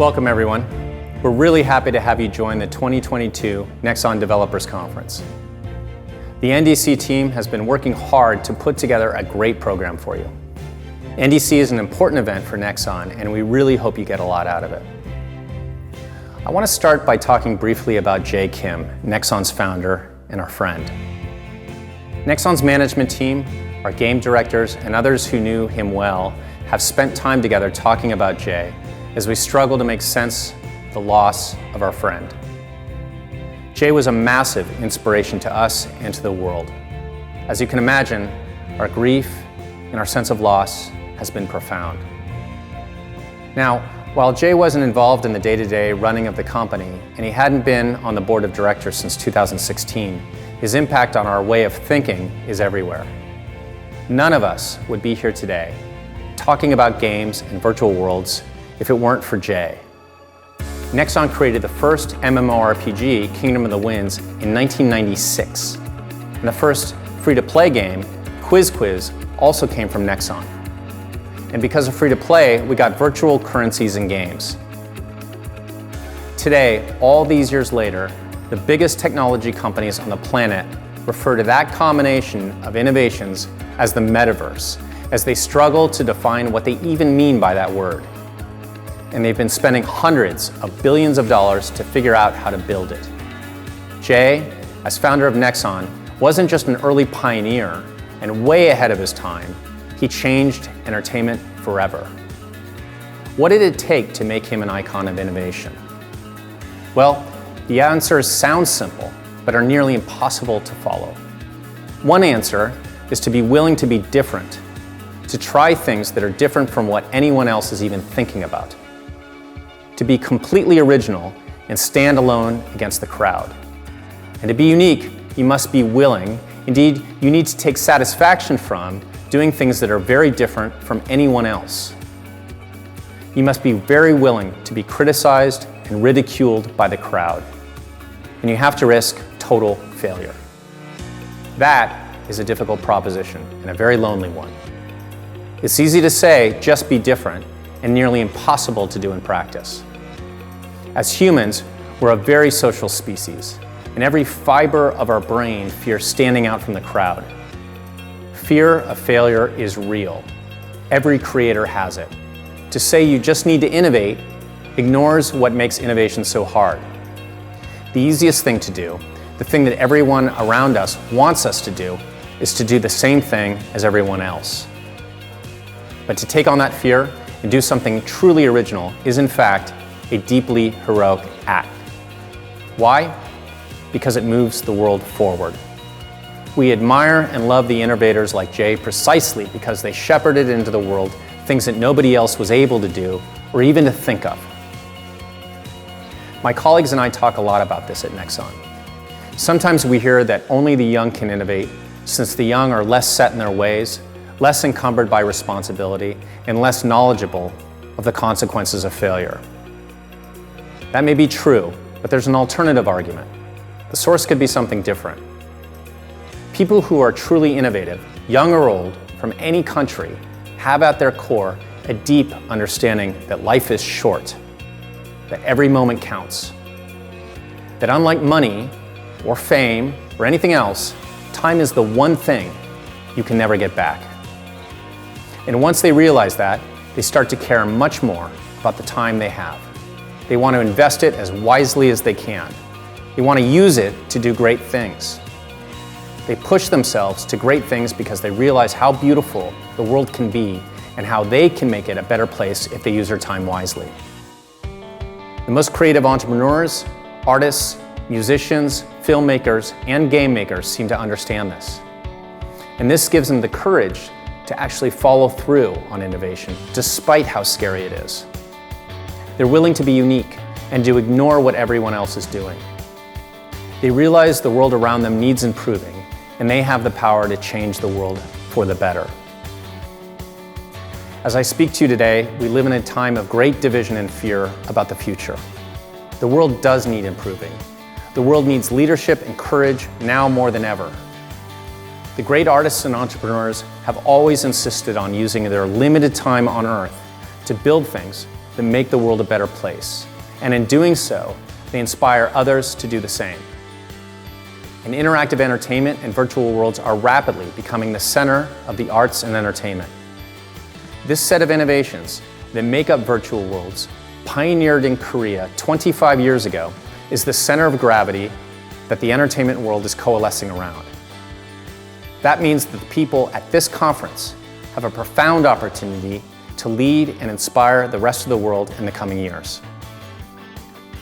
Welcome everyone. We're really happy to have you join the 2022 NEXON Developers Conference. The NDC team has been working hard to put together a great program for you. NDC is an important event for NEXON, and we really hope you get a lot out of it. I want to start by talking briefly about Jay Kim, NEXON's founder and our friend. NEXON's management team, our game directors, and others who knew him well have spent time together talking about Jay as we struggle to make sense of the loss of our friend. Jay was a massive inspiration to us and to the world. As you can imagine, our grief and our sense of loss has been profound. Now, while Jay wasn't involved in the day-to-day running of the company, and he hadn't been on the board of directors since 2016, his impact on our way of thinking is everywhere. None of us would be here today talking about games and virtual worlds if it weren't for Jay. NEXON created the first MMORPG, Kingdom of the Winds, in 1996. And the first free-to-play game, Quiz, also came from NEXON. And because of free-to-play, we got virtual currencies in games. Today, all these years later, the biggest technology companies on the planet refer to that combination of innovations as the metaverse, as they struggle to define what they even mean by that word. And they've been spending hundreds of billions of dollars to figure out how to build it. Jay, as founder of NEXON, wasn't just an early pioneer and way ahead of his time, he changed entertainment forever. What did it take to make him an icon of innovation? Well, the answers sound simple, but are nearly impossible to follow. One answer is to be willing to be different, to try things that are different from what anyone else is even thinking about. To be completely original and stand alone against the crowd. And to be unique, you must be willing, indeed, you need to take satisfaction from doing things that are very different from anyone else. You must be very willing to be criticized and ridiculed by the crowd. And you have to risk total failure. That is a difficult proposition and a very lonely one. It's easy to say, just be different, and nearly impossible to do in practice. As humans, we're a very social species, and every fiber of our brain fears standing out from the crowd. Fear of failure is real. Every creator has it. To say you just need to innovate ignores what makes innovation so hard. The easiest thing to do, the thing that everyone around us wants us to do, is to do the same thing as everyone else. But to take on that fear and do something truly original is, in fact, a deeply heroic act. Why? Because it moves the world forward. We admire and love the innovators like Jay precisely because they shepherded into the world things that nobody else was able to do or even to think of. My colleagues and I talk a lot about this at NEXON. Sometimes we hear that only the young can innovate, since the young are less set in their ways, less encumbered by responsibility, and less knowledgeable of the consequences of failure. That may be true, but there's an alternative argument. The source could be something different. People who are truly innovative, young or old, from any country, have at their core a deep understanding that life is short, that every moment counts, that unlike money or fame or anything else, time is the one thing you can never get back. And once they realize that, they start to care much more about the time they have. They want to invest it as wisely as they can. They want to use it to do great things. They push themselves to great things because they realize how beautiful the world can be and how they can make it a better place if they use their time wisely. The most creative entrepreneurs, artists, musicians, filmmakers, and game makers seem to understand this. And this gives them the courage to actually follow through on innovation, despite how scary it is. They're willing to be unique and to ignore what everyone else is doing. They realize the world around them needs improving, and they have the power to change the world for the better. As I speak to you today, we live in a time of great division and fear about the future. The world does need improving. The world needs leadership and courage now more than ever. The great artists and entrepreneurs have always insisted on using their limited time on Earth to build things that make the world a better place. And in doing so, they inspire others to do the same. And interactive entertainment and virtual worlds are rapidly becoming the center of the arts and entertainment. This set of innovations that make up virtual worlds, pioneered in Korea 25 years ago, is the center of gravity that the entertainment world is coalescing around. That means that the people at this conference have a profound opportunity to lead and inspire the rest of the world in the coming years.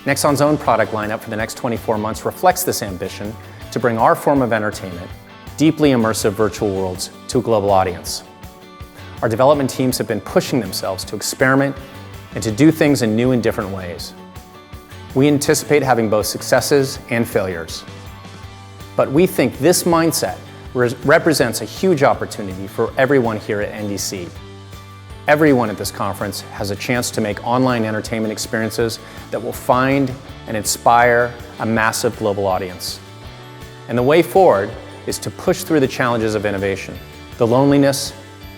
NEXON's own product lineup for the next 24 months reflects this ambition to bring our form of entertainment, deeply immersive virtual worlds, to a global audience. Our development teams have been pushing themselves to experiment and to do things in new and different ways. We anticipate having both successes and failures. But we think this mindset represents a huge opportunity for everyone here at NDC. Everyone at this conference has a chance to make online entertainment experiences that will find and inspire a massive global audience. And the way forward is to push through the challenges of innovation, the loneliness,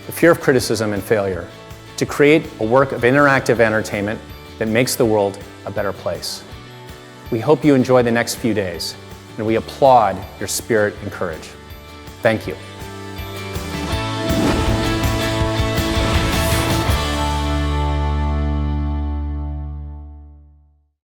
the fear of criticism and failure, to create a work of interactive entertainment that makes the world a better place. We hope you enjoy the next few days, and we applaud your spirit and courage. Thank you.